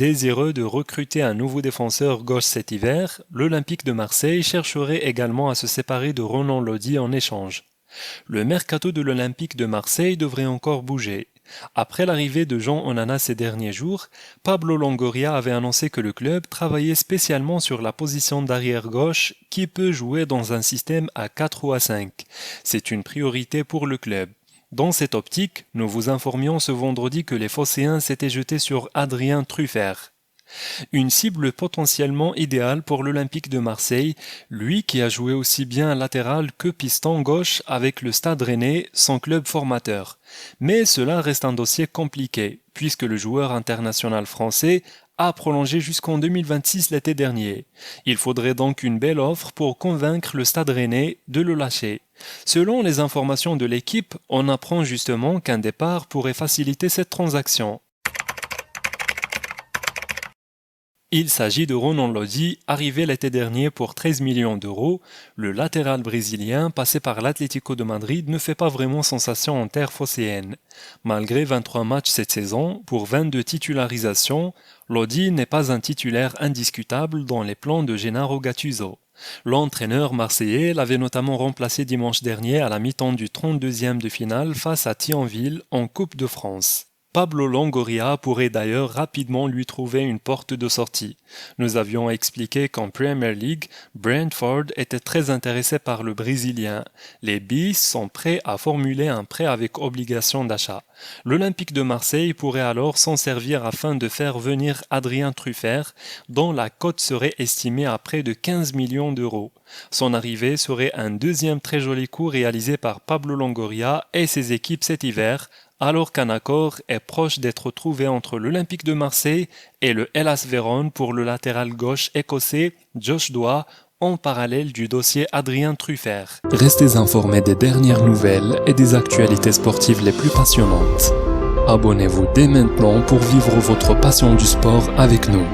Désireux de recruter un nouveau défenseur gauche cet hiver, l'Olympique de Marseille chercherait également à se séparer de Ronan Lodi en échange. Le mercato de l'Olympique de Marseille devrait encore bouger. Après l'arrivée de Jean Onana ces derniers jours, Pablo Longoria avait annoncé que le club travaillait spécialement sur la position d'arrière gauche qui peut jouer dans un système à 4 ou à 5. C'est une priorité pour le club. Dans cette optique, nous vous informions ce vendredi que les Phocéens s'étaient jetés sur Adrien Truffert. Une cible potentiellement idéale pour l'Olympique de Marseille, lui qui a joué aussi bien latéral que piston gauche avec le Stade Rennais, son club formateur. Mais cela reste un dossier compliqué, puisque le joueur international français a prolongé jusqu'en 2026 l'été dernier. Il faudrait donc une belle offre pour convaincre le Stade Rennais de le lâcher. Selon les informations de l'équipe, on apprend justement qu'un départ pourrait faciliter cette transaction. Il s'agit de Ronan Lodi, arrivé l'été dernier pour 13 millions d'euros. Le latéral brésilien, passé par l'Atlético de Madrid, ne fait pas vraiment sensation en terre phocéenne. Malgré 23 matchs cette saison, pour 22 titularisations, Lodi n'est pas un titulaire indiscutable dans les plans de Gennaro Gattuso. L'entraîneur marseillais l'avait notamment remplacé dimanche dernier à la mi-temps du 32e de finale face à Thionville en Coupe de France. Pablo Longoria pourrait d'ailleurs rapidement lui trouver une porte de sortie. Nous avions expliqué qu'en Premier League, Brentford était très intéressé par le Brésilien. Les Bees sont prêts à formuler un prêt avec obligation d'achat. L'Olympique de Marseille pourrait alors s'en servir afin de faire venir Adrien Truffert, dont la cote serait estimée à près de 15 millions d'euros. Son arrivée serait un deuxième très joli coup réalisé par Pablo Longoria et ses équipes cet hiver, alors qu'un accord est proche d'être trouvé entre l'Olympique de Marseille et le Hellas Vérone pour le latéral gauche écossais Josh Doa, en parallèle du dossier Adrien Truffert. Restez informés des dernières nouvelles et des actualités sportives les plus passionnantes. Abonnez-vous dès maintenant pour vivre votre passion du sport avec nous.